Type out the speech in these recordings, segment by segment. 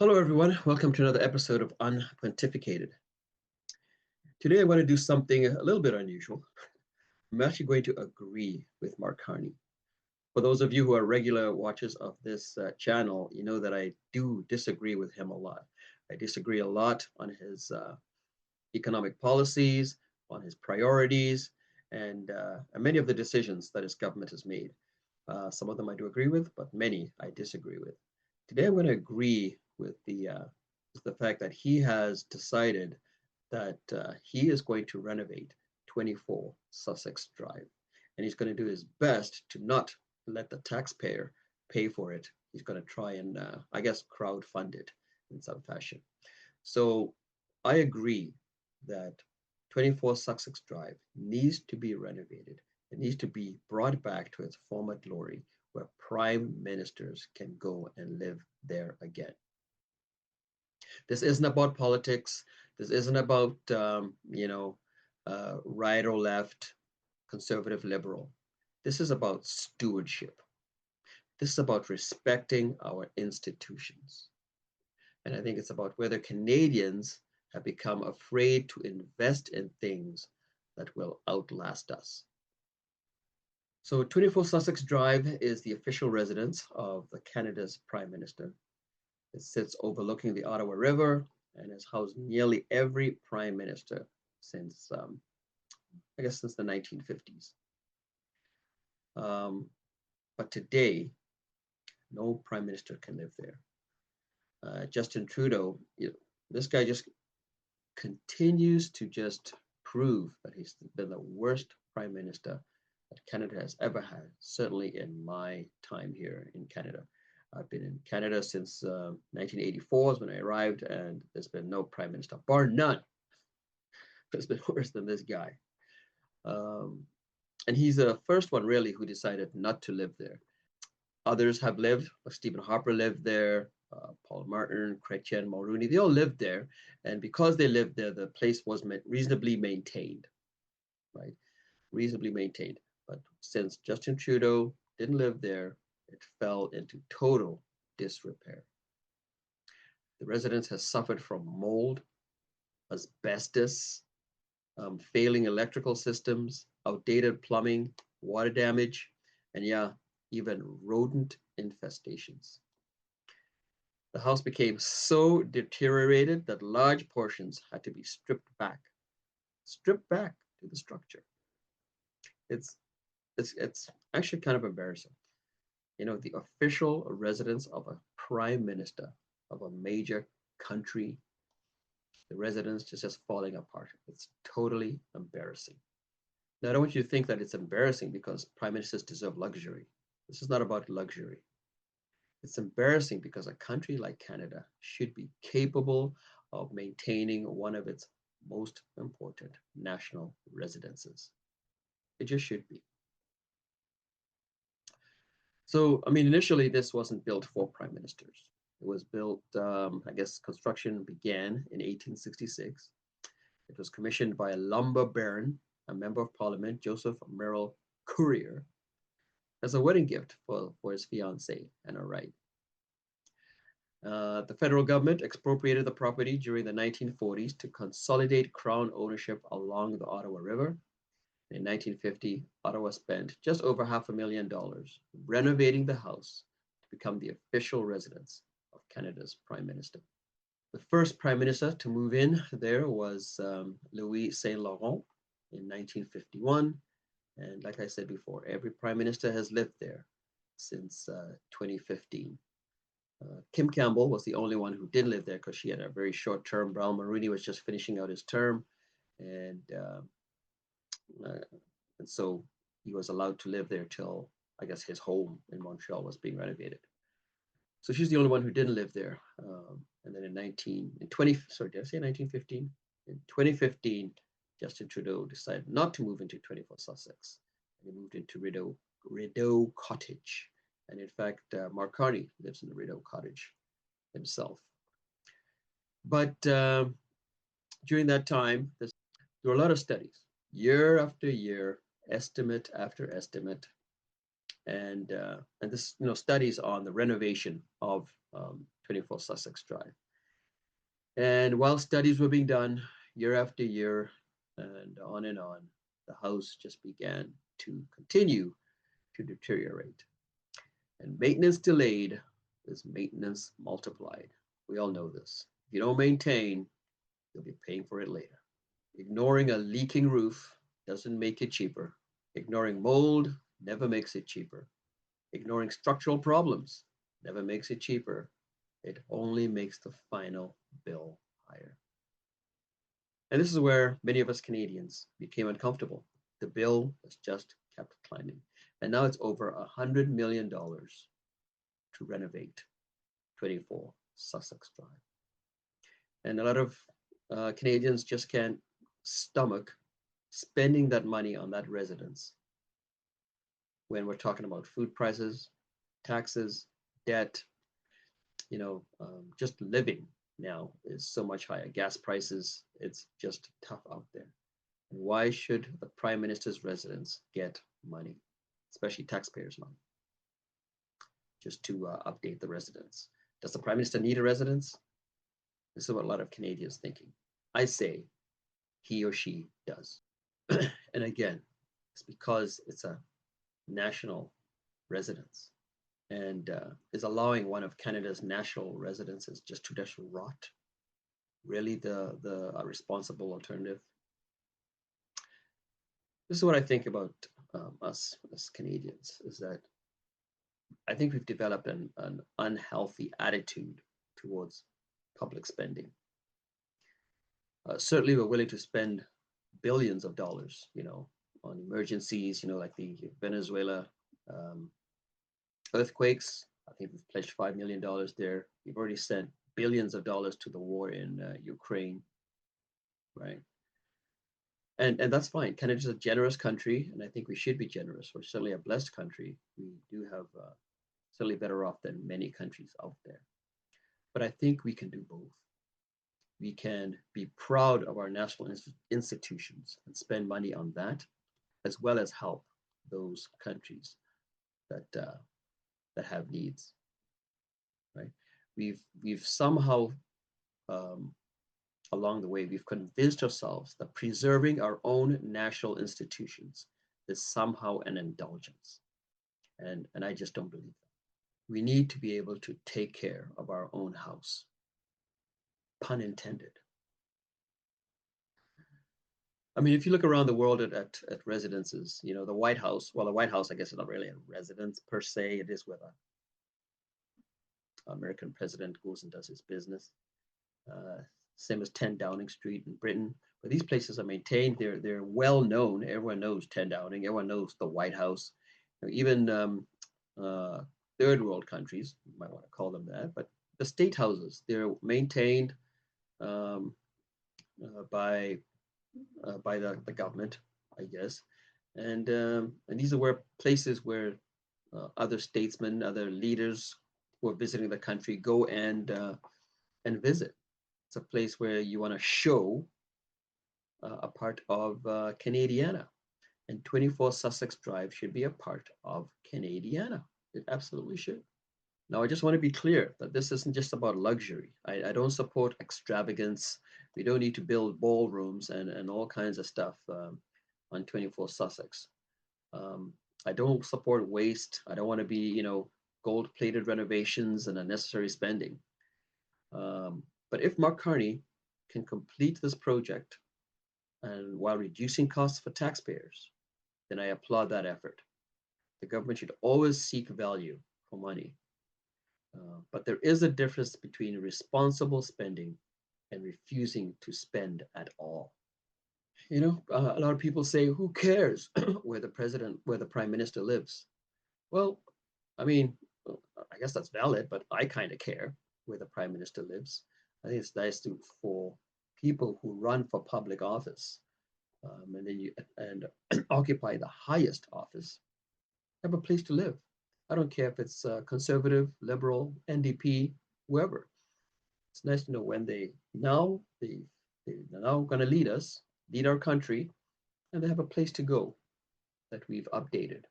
Hello, everyone. Welcome to another episode of Unpontificated. Today, I'm going to do something a little bit unusual. I'm actually going to agree with Mark Carney. For those of you who are regular watchers of this channel, you know that I do disagree with him a lot. I disagree a lot on his economic policies, on his priorities, and many of the decisions that his government has made. Some of them I do agree with, but many I disagree with. Today, I'm going to agree with the fact that he has decided that he is going to renovate 24 Sussex Drive, and he's going to do his best to not let the taxpayer pay for it. He's going to try and, I guess, crowd fund it in some fashion. So I agree that 24 Sussex Drive needs to be renovated. It needs to be brought back to its former glory, where prime ministers can go and live there again. This isn't about politics. This isn't about, right or left, conservative, liberal. This is about stewardship. This is about respecting our institutions. And I think it's about whether Canadians have become afraid to invest in things that will outlast us. So 24 Sussex Drive is the official residence of Canada's Prime Minister. It sits overlooking the Ottawa River and has housed nearly every Prime Minister since, since the 1950s. But today, no Prime Minister can live there. Justin Trudeau, this guy just continues to just prove that he's been the worst Prime Minister that Canada has ever had, certainly in my time here in Canada. I've been in Canada since 1984 is when I arrived, and there's been no Prime Minister, bar none, that's been worse than this guy. And he's the first one really who decided not to live there. Others have lived, like Stephen Harper lived there, Paul Martin, Chrétien, Mulroney, they all lived there. And because they lived there, the place was reasonably maintained, right? Reasonably maintained. But since Justin Trudeau didn't live there, it fell into total disrepair. The residence has suffered from mold, asbestos, failing electrical systems, outdated plumbing, water damage, and even rodent infestations. The house became so deteriorated that large portions had to be stripped back to the structure. It's actually kind of embarrassing. The official residence of a prime minister of a major country, the residence is just falling apart. It's totally embarrassing. Now, I don't want you to think that it's embarrassing because prime ministers deserve luxury. This is not about luxury. It's embarrassing because a country like Canada should be capable of maintaining one of its most important national residences. It just should be. So, initially this wasn't built for prime ministers. It was built, construction began in 1866. It was commissioned by a lumber baron, a member of parliament, Joseph Merrill Courier, as a wedding gift for his fiancée, Anna Wright. The federal government expropriated the property during the 1940s to consolidate Crown ownership along the Ottawa River. In 1950, Ottawa spent just over $500,000 renovating the house to become the official residence of Canada's Prime Minister. The first Prime Minister to move in there was Louis Saint Laurent in 1951. And like I said before, every Prime Minister has lived there since 2015. Kim Campbell was the only one who didn't live there because she had a very short term. Brown Mulroney was just finishing out his term. And so he was allowed to live there till, I guess, his home in Montreal was being renovated. So she's the only one who didn't live there. And then in 1915? In 2015, Justin Trudeau decided not to move into 24 Sussex. And he moved into Rideau Cottage. And in fact, Mark Carney lives in the Rideau Cottage himself. But during that time, there were a lot of studies, year after year, estimate after estimate, and this, studies on the renovation of 24 Sussex Drive. And while studies were being done year after year and on, the house just began to continue to deteriorate. And maintenance delayed is maintenance multiplied. We all know this. If you don't maintain, you'll be paying for it later. Ignoring a leaking roof doesn't make it cheaper. Ignoring mold never makes it cheaper. Ignoring structural problems never makes it cheaper. It only makes the final bill higher. And this is where many of us Canadians became uncomfortable. The bill has just kept climbing. And now it's over $100 million to renovate 24 Sussex Drive. And a lot of Canadians just can't stomach spending that money on that residence when we're talking about food prices, taxes, debt, just living now is so much higher. Gas prices, it's just tough out there. And why should the Prime Minister's residence get money, especially taxpayers' money, just to update the residence? Does the Prime Minister need a residence? This is what a lot of Canadians thinking. I say he or she does. And again, it's because it's a national residence and is allowing one of Canada's national residences just to rot. Really the responsible alternative? This is what I think about us as Canadians, is that I think we've developed an unhealthy attitude towards public spending. Certainly we're willing to spend billions of dollars, on emergencies, like the Venezuela earthquakes. I think we've pledged $5 million there. We've already sent billions of dollars to the war in Ukraine, right? And that's fine. Canada's a generous country, and I think we should be generous. We're certainly a blessed country. We do have certainly better off than many countries out there. But I think we can do both. We can be proud of our national institutions and spend money on that, as well as help those countries that have needs. Right? We've somehow along the way we've convinced ourselves that preserving our own national institutions is somehow an indulgence, and I just don't believe that. We need to be able to take care of our own house. Pun intended. I mean, if you look around the world at residences, the White House, well, the White House, I guess, is not really a residence per se. It is where the American president goes and does his business. Same as 10 Downing Street in Britain. But these places are maintained. They're well known. Everyone knows 10 Downing. Everyone knows the White House. Even third world countries, you might want to call them that, but the state houses, they're maintained by the government, I guess, and these are places where other statesmen, other leaders who are visiting the country go and visit. It's a place where you want to show a part of Canadiana, and 24 Sussex Drive should be a part of Canadiana. It absolutely should. Now, I just want to be clear that this isn't just about luxury. I don't support extravagance. We don't need to build ballrooms and all kinds of stuff on 24 Sussex. I don't support waste. I don't want to be, gold-plated renovations and unnecessary spending. But if Mark Carney can complete this project and while reducing costs for taxpayers, then I applaud that effort. The government should always seek value for money. But there is a difference between responsible spending and refusing to spend at all. A lot of people say, who cares where the prime minister lives? Well, I mean, I guess that's valid, but I kind of care where the prime minister lives. I think it's nice for people who run for public office and occupy the highest office, have a place to live. I don't care if it's conservative, liberal, NDP, whoever. It's nice to know when they're now going to lead our country, and they have a place to go that we've updated,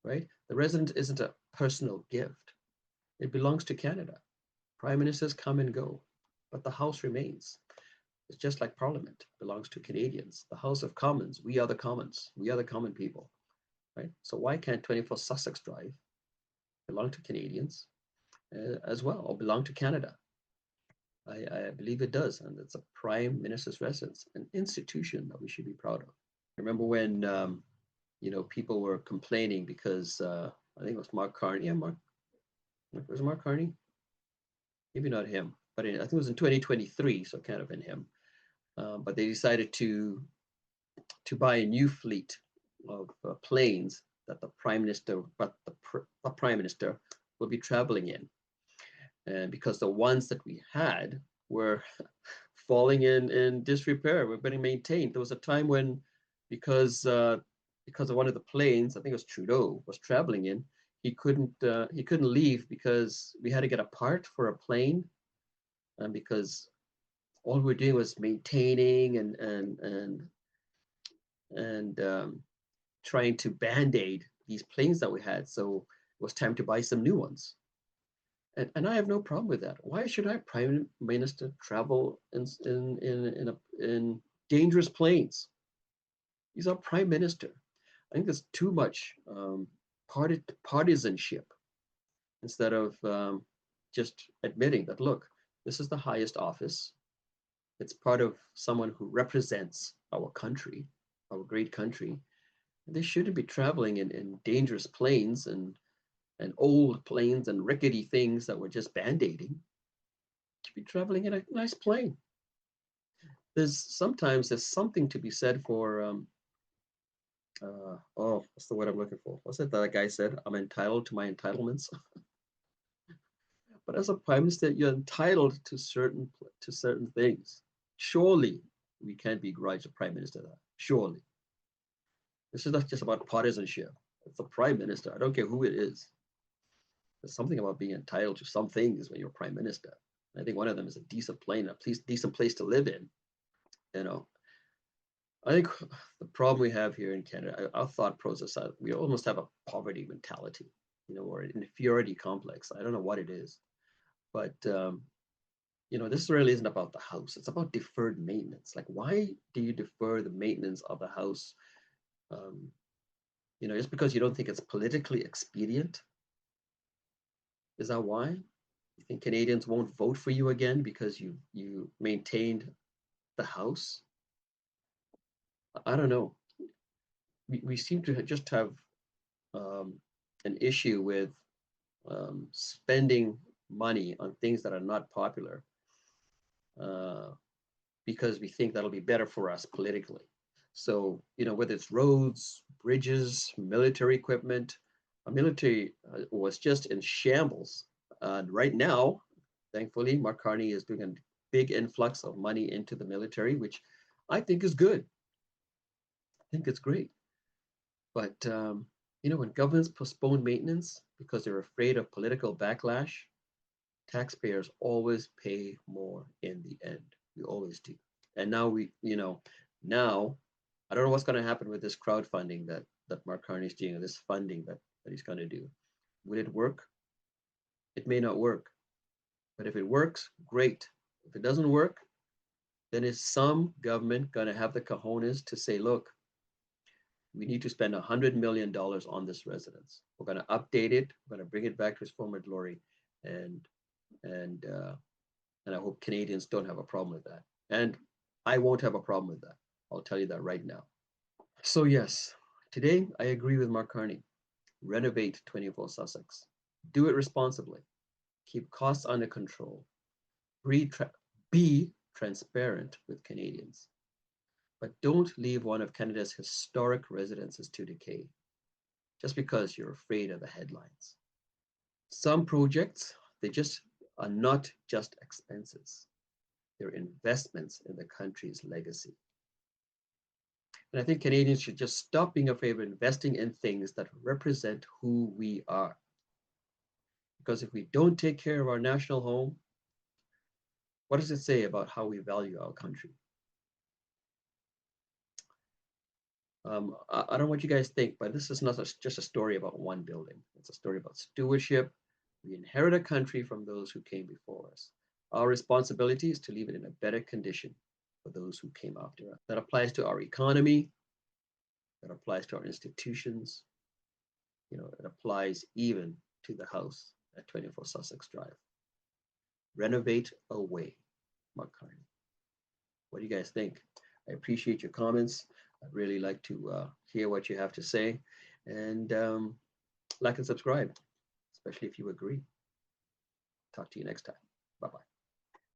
right? The residence isn't a personal gift. It belongs to Canada. Prime ministers come and go, but the House remains. It's just like Parliament belongs to Canadians. The House of Commons, we are the Commons. We are the common people, right? So why can't 24 Sussex Drive belong to Canadians as well, or belong to Canada? I believe it does, and it's a prime minister's residence, an institution that we should be proud of. I remember when people were complaining because I think it was Mark Carney. Yeah, was it Mark Carney? Maybe not him, but I think it was in 2023, so it can't have been him. But they decided to buy a new fleet of planes that the prime minister will be traveling in. And because the ones that we had were falling in disrepair, were being maintained. There was a time when, because of one of the planes, I think it was Trudeau, was traveling in, he couldn't leave because we had to get a part for a plane, and because all we were doing was maintaining and trying to band-aid these planes that we had. So it was time to buy some new ones. And I have no problem with that. Why should our prime minister travel in dangerous planes? He's our prime minister. I think there's too much partisanship instead of just admitting that, look, this is the highest office. It's part of someone who represents our country, our great country. They shouldn't be traveling in dangerous planes and old planes and rickety things that we're just band-aiding. To be traveling in a nice plane. Sometimes there's something to be said for what's the word I'm looking for? What's it that guy said? I'm entitled to my entitlements. But as a prime minister, you're entitled to certain things. Surely we can't begrudge a prime minister that. Surely. This is not just about partisanship. It's a prime minister. I don't care who it is. There's something about being entitled to some things when you're prime minister. I think one of them is a decent plane, decent place to live in. I think the problem we have here in Canada, our thought process, we almost have a poverty mentality, or an inferiority complex. I don't know what it is, but this really isn't about the house. It's about deferred maintenance. Like, why do you defer the maintenance of the house? Just because you don't think it's politically expedient? Is that why? You think Canadians won't vote for you again because you maintained the house? I don't know. We seem to just have an issue with spending money on things that are not popular because we think that'll be better for us politically. So, whether it's roads, bridges, military equipment, our military was just in shambles. Right now, thankfully, Mark Carney is doing a big influx of money into the military, which I think is good. I think it's great. But, when governments postpone maintenance because they're afraid of political backlash, taxpayers always pay more in the end. We always do. And now now I don't know what's going to happen with this crowdfunding that Mark Carney is doing, this funding that he's going to do. Will it work? It may not work. But if it works, great. If it doesn't work, then is some government going to have the cojones to say, look, we need to spend $100 million on this residence. We're going to update it. We're going to bring it back to its former glory. And I hope Canadians don't have a problem with that. And I won't have a problem with that. I'll tell you that right now. So yes, today I agree with Mark Carney. Renovate 24 Sussex. Do it responsibly. Keep costs under control. Be transparent with Canadians. But don't leave one of Canada's historic residences to decay just because you're afraid of the headlines. Some projects, they just are not just expenses. They're investments in the country's legacy. And I think Canadians should just stop being afraid of investing in things that represent who we are. Because if we don't take care of our national home, what does it say about how we value our country? I don't know what you guys think, but this is not just a story about one building. It's a story about stewardship, We inherit a country from those who came before us. Our responsibility is to leave it in a better condition for those who came after us. That applies to our economy, that applies to our institutions, it applies even to the house at 24 Sussex Drive. Renovate away, Mark Carney. What do you guys think? I appreciate your comments. I'd really like to hear what you have to say, and like and subscribe, especially if you agree. Talk to you next time. Bye-bye.